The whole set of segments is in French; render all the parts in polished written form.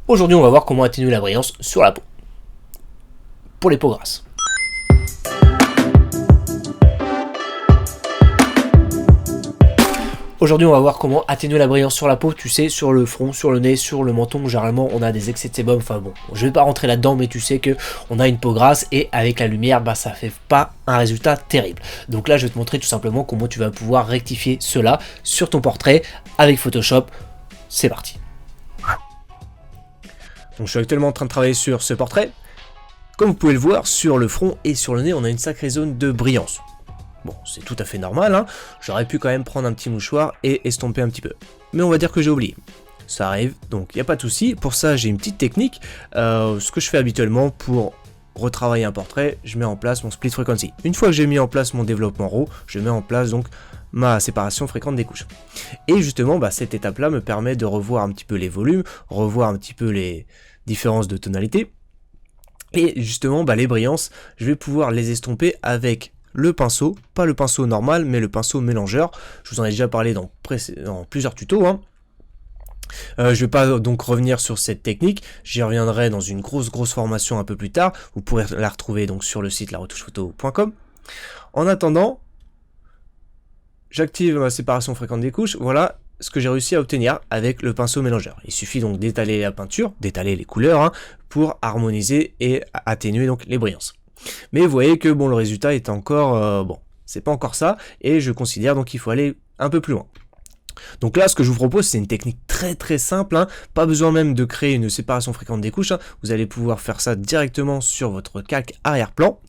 Aujourd'hui, on va voir comment atténuer la brillance sur la peau, pour les peaux grasses. Aujourd'hui, on va voir comment atténuer la brillance sur la peau, tu sais, sur le front, sur le nez, sur le menton. Généralement, on a des excès de sébum. Enfin bon, je vais pas rentrer là-dedans, mais tu sais que on a une peau grasse et avec la lumière, ça fait pas un résultat terrible. Donc là, je vais te montrer tout simplement comment tu vas pouvoir rectifier cela sur ton portrait avec Photoshop. C'est parti. Donc je suis actuellement en train de travailler sur ce portrait. Comme vous pouvez le voir, sur le front et sur le nez, on a une sacrée zone de brillance. Bon, c'est tout à fait normal, hein. J'aurais pu quand même prendre un petit mouchoir et estomper un petit peu. Mais on va dire que j'ai oublié. Ça arrive, donc il n'y a pas de souci. Pour ça, j'ai une petite technique. Ce que je fais habituellement pour retravailler un portrait, je mets en place mon split frequency. Une fois que j'ai mis en place mon développement RAW, je mets en place donc ma séparation fréquente des couches. Et justement, cette étape-là me permet de revoir un petit peu les volumes, revoir un petit peu les différences de tonalité. Et justement, les brillances, je vais pouvoir les estomper avec le pinceau, pas le pinceau normal, mais le pinceau mélangeur. Je vous en ai déjà parlé dans plusieurs tutos, hein. Je vais pas donc revenir sur cette technique, j'y reviendrai dans une grosse formation un peu plus tard. Vous pourrez la retrouver donc sur le site laretouchephoto.com. En attendant, j'active ma séparation fréquente des couches. Voilà ce que j'ai réussi à obtenir avec le pinceau mélangeur. Il suffit donc d'étaler la peinture, d'étaler les couleurs, hein, pour harmoniser et atténuer donc les brillances. Mais vous voyez que le résultat est encore c'est pas encore ça, et je considère donc qu'il faut aller un peu plus loin. Donc là, ce que je vous propose, c'est une technique très simple, hein. Pas besoin même de créer une séparation fréquente des couches, hein. Vous allez pouvoir faire ça directement sur votre calque arrière-plan.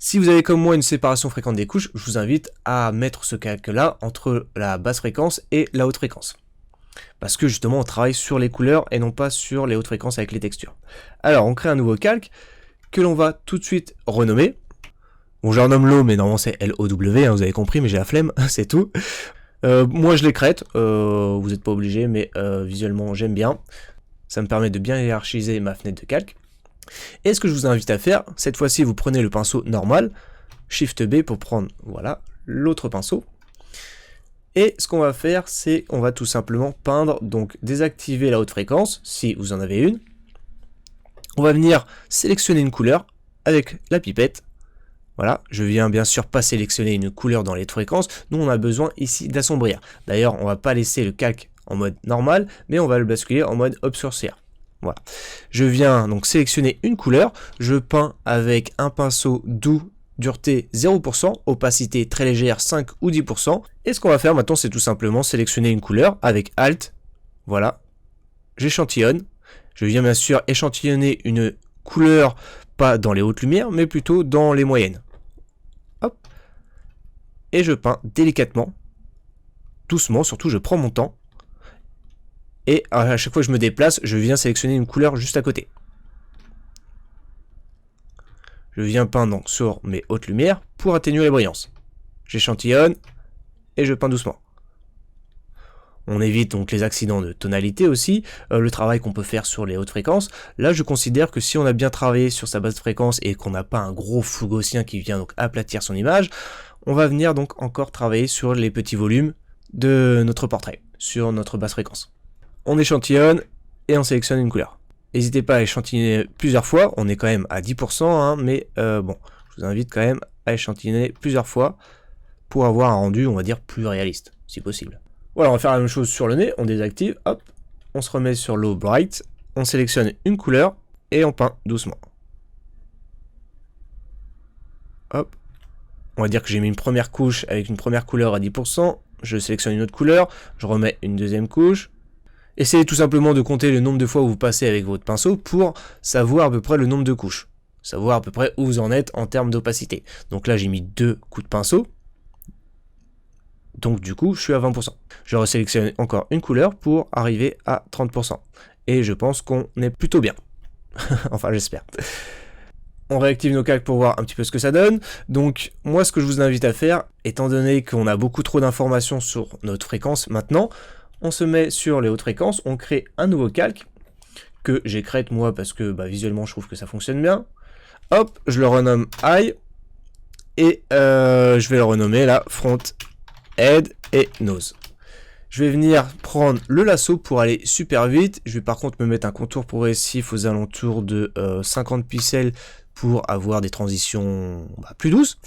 Si vous avez comme moi une séparation fréquente des couches, je vous invite à mettre ce calque-là entre la basse fréquence et la haute fréquence. Parce que justement, on travaille sur les couleurs et non pas sur les hautes fréquences avec les textures. Alors, on crée un nouveau calque que l'on va tout de suite renommer. Bon, je renomme l'eau, mais normalement c'est L-O-W, hein, vous avez compris, mais j'ai la flemme, c'est tout. Moi je l'écrète, vous n'êtes pas obligé, mais visuellement j'aime bien. Ça me permet de bien hiérarchiser ma fenêtre de calque. Et ce que je vous invite à faire, cette fois-ci vous prenez le pinceau normal, Shift B pour prendre, voilà, l'autre pinceau. Et ce qu'on va faire, c'est on va tout simplement peindre, donc désactiver la haute fréquence, si vous en avez une. On va venir sélectionner une couleur avec la pipette. Voilà, je viens bien sûr pas sélectionner une couleur dans les fréquences. Nous, on a besoin ici d'assombrir. D'ailleurs, on va pas laisser le calque en mode normal, mais on va le basculer en mode obscurcir. Voilà. Je viens donc sélectionner une couleur. Je peins avec un pinceau doux, dureté 0%, opacité très légère 5 ou 10%. Et ce qu'on va faire maintenant, c'est tout simplement sélectionner une couleur avec Alt. Voilà. J'échantillonne. Je viens bien sûr échantillonner une couleur, pas dans les hautes lumières, mais plutôt dans les moyennes. Hop. Et je peins délicatement, doucement, surtout je prends mon temps. Et à chaque fois que je me déplace, je viens sélectionner une couleur juste à côté. Je viens peindre donc sur mes hautes lumières pour atténuer les brillances. J'échantillonne et je peins doucement. On évite donc les accidents de tonalité aussi, le travail qu'on peut faire sur les hautes fréquences. Là, je considère que si on a bien travaillé sur sa basse fréquence et qu'on n'a pas un gros flou gaussien qui vient donc aplatir son image, on va venir donc encore travailler sur les petits volumes de notre portrait, sur notre basse fréquence. On échantillonne et on sélectionne une couleur. N'hésitez pas à échantillonner plusieurs fois, on est quand même à 10%, hein, mais je vous invite quand même à échantillonner plusieurs fois pour avoir un rendu, on va dire, plus réaliste, si possible. Voilà, on va faire la même chose sur le nez, on désactive, hop, on se remet sur Low Bright, on sélectionne une couleur et on peint doucement. Hop, on va dire que j'ai mis une première couche avec une première couleur à 10%, je sélectionne une autre couleur, je remets une deuxième couche. Essayez tout simplement de compter le nombre de fois où vous passez avec votre pinceau pour savoir à peu près le nombre de couches, savoir à peu près où vous en êtes en termes d'opacité. Donc là j'ai mis 2 coups de pinceau. Donc du coup, je suis à 20%. Je resélectionne encore une couleur pour arriver à 30%. Et je pense qu'on est plutôt bien. Enfin, j'espère. On réactive nos calques pour voir un petit peu ce que ça donne. Donc moi, ce que je vous invite à faire, étant donné qu'on a beaucoup trop d'informations sur notre fréquence maintenant, on se met sur les hautes fréquences, on crée un nouveau calque que j'écrète moi parce que visuellement, je trouve que ça fonctionne bien. Hop, je le renomme Eye. Et je vais le renommer là, Front, Head et Nose. Je vais venir prendre le lasso pour aller super vite. Je vais par contre me mettre un contour progressif aux alentours de 50 pixels pour avoir des transitions plus douces.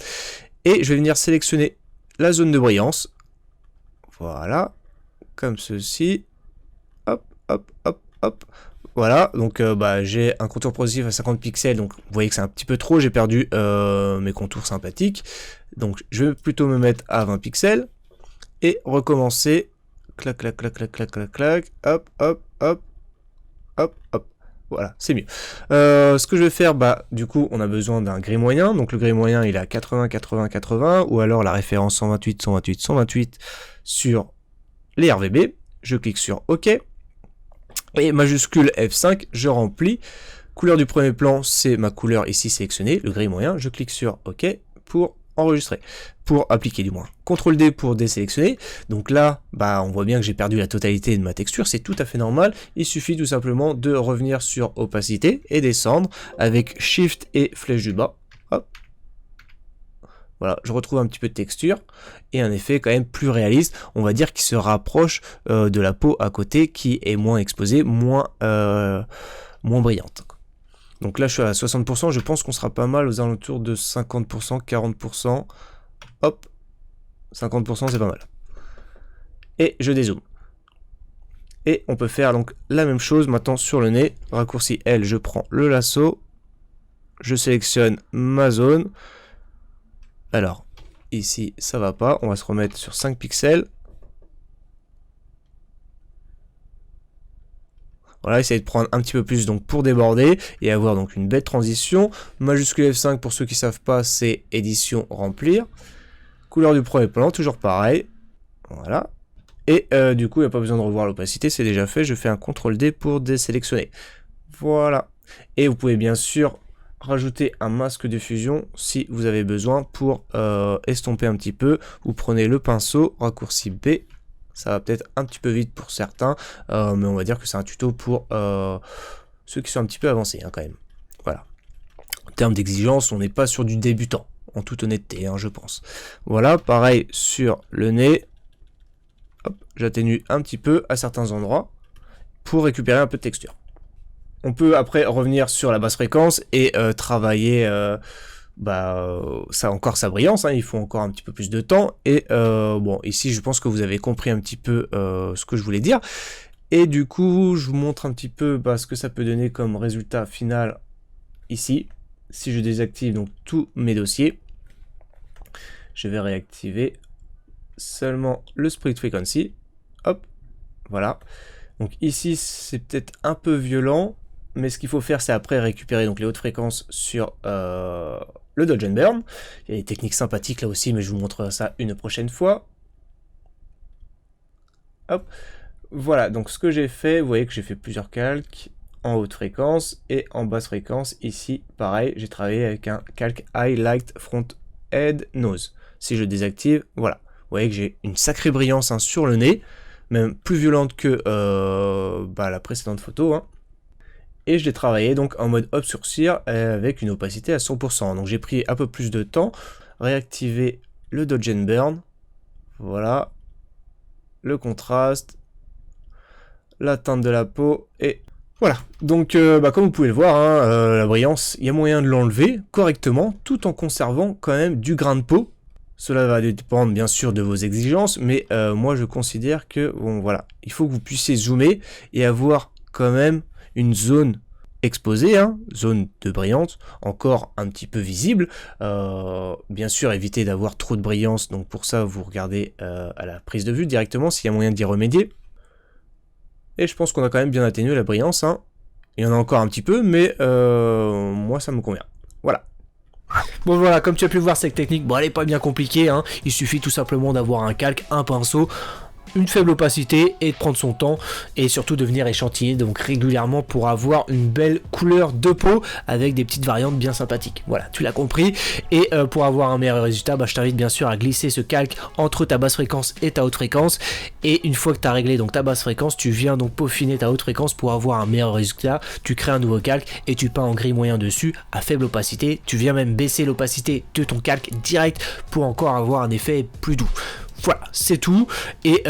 Et je vais venir sélectionner la zone de brillance. Voilà, comme ceci. Hop, hop, hop, hop. Voilà, donc j'ai un contour progressif à 50 pixels, donc vous voyez que c'est un petit peu trop, j'ai perdu mes contours sympathiques. Donc je vais plutôt me mettre à 20 pixels et recommencer. Clac, clac, clac, clac, clac, clac, clac. Hop, hop, hop, hop, hop. Voilà, c'est mieux. Ce que je vais faire, du coup, on a besoin d'un gris moyen. Donc le gris moyen, il est à 80, 80, 80, ou alors la référence 128, 128, 128 sur les RVB. Je clique sur OK. Et majuscule F5, je remplis. Couleur du premier plan, c'est ma couleur ici sélectionnée, le gris moyen. Je clique sur OK pour enregistrer, pour appliquer du moins. CTRL D pour désélectionner. Donc là, on voit bien que j'ai perdu la totalité de ma texture, c'est tout à fait normal. Il suffit tout simplement de revenir sur opacité et descendre avec Shift et flèche du bas. Hop. Voilà, je retrouve un petit peu de texture et un effet quand même plus réaliste, on va dire, qui se rapproche de la peau à côté, qui est moins exposée, moins brillante. Donc là je suis à 60%, je pense qu'on sera pas mal aux alentours de 50%, 40%. Hop, 50% c'est pas mal. Et je dézoome. Et on peut faire donc la même chose maintenant sur le nez. Raccourci L, je prends le lasso, je sélectionne ma zone. Alors, ici, ça va pas. On va se remettre sur 5 pixels. Voilà, essayer de prendre un petit peu plus donc pour déborder et avoir donc une belle transition. Majuscule F5 pour ceux qui ne savent pas, c'est édition remplir. Couleur du premier plan, toujours pareil. Voilà. Et du coup, il n'y a pas besoin de revoir l'opacité, c'est déjà fait. Je fais un CTRL D pour désélectionner. Voilà. Et vous pouvez bien sûr rajouter un masque de fusion si vous avez besoin pour estomper un petit peu. Vous prenez le pinceau, raccourci B, ça va peut-être un petit peu vite pour certains, mais on va dire que c'est un tuto pour ceux qui sont un petit peu avancés quand même. Voilà. En termes d'exigence, on n'est pas sur du débutant, en toute honnêteté, je pense. Voilà, pareil sur le nez. J'atténue un petit peu à certains endroits pour récupérer un peu de texture. On peut après revenir sur la basse fréquence et travailler ça encore sa brillance, il faut encore un petit peu plus de temps. Et bon, ici je pense que vous avez compris un petit peu ce que je voulais dire. Et du coup, je vous montre un petit peu ce que ça peut donner comme résultat final ici. Si je désactive donc tous mes dossiers, je vais réactiver seulement le split frequency. Hop, voilà. Donc ici, c'est peut-être un peu violent. Mais ce qu'il faut faire, c'est après récupérer donc les hautes fréquences sur le Dodge and Burn. Il y a des techniques sympathiques là aussi, mais je vous montrerai ça une prochaine fois. Hop. Voilà, donc ce que j'ai fait, vous voyez que j'ai fait plusieurs calques en haute fréquence et en basse fréquence. Ici, pareil, j'ai travaillé avec un calque Highlight Front Head Nose. Si je désactive, voilà. Vous voyez que j'ai une sacrée brillance sur le nez, même plus violente que la précédente photo. Et je l'ai travaillé donc en mode obscurcir avec une opacité à 100%. Donc j'ai pris un peu plus de temps, réactiver le Dodge and Burn, voilà, le contraste, la teinte de la peau et voilà. Donc comme vous pouvez le voir, la brillance, il y a moyen de l'enlever correctement tout en conservant quand même du grain de peau. Cela va dépendre bien sûr de vos exigences, mais moi je considère que bon voilà, il faut que vous puissiez zoomer et avoir quand même une zone exposée, zone de brillance, encore un petit peu visible. Bien sûr, évitez d'avoir trop de brillance, donc pour ça, vous regardez à la prise de vue directement, s'il y a moyen d'y remédier. Et je pense qu'on a quand même bien atténué la brillance. Il y en a encore un petit peu, mais moi, ça me convient. Voilà. Bon voilà, comme tu as pu le voir, cette technique, elle n'est pas bien compliquée. Il suffit tout simplement d'avoir un calque, un pinceau, une faible opacité et de prendre son temps et surtout de venir échantilliner donc régulièrement pour avoir une belle couleur de peau avec des petites variantes bien sympathiques. Voilà, tu l'as compris. Et pour avoir un meilleur résultat, je t'invite bien sûr à glisser ce calque entre ta basse fréquence et ta haute fréquence. Et une fois que tu as réglé donc ta basse fréquence, tu viens donc peaufiner ta haute fréquence pour avoir un meilleur résultat. Tu crées un nouveau calque et tu peins en gris moyen dessus à faible opacité. Tu viens même baisser l'opacité de ton calque direct pour encore avoir un effet plus doux. Voilà, c'est tout. Et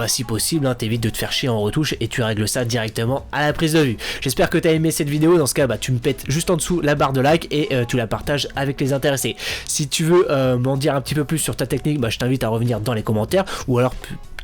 si possible, hein, t'évites de te faire chier en retouche et tu règles ça directement à la prise de vue. J'espère que t'as aimé cette vidéo. Dans ce cas, tu me pètes juste en dessous la barre de like et tu la partages avec les intéressés. Si tu veux m'en dire un petit peu plus sur ta technique, je t'invite à revenir dans les commentaires. Ou alors,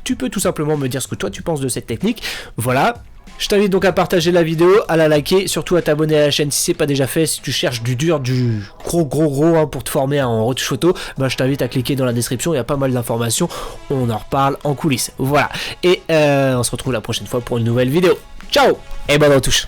tu peux tout simplement me dire ce que toi tu penses de cette technique. Voilà. Je t'invite donc à partager la vidéo, à la liker, surtout à t'abonner à la chaîne si c'est pas déjà fait. Si tu cherches du dur, du gros hein, pour te former en retouche photo, je t'invite à cliquer dans la description, il y a pas mal d'informations, on en reparle en coulisses. Voilà, et on se retrouve la prochaine fois pour une nouvelle vidéo. Ciao et bonne retouche.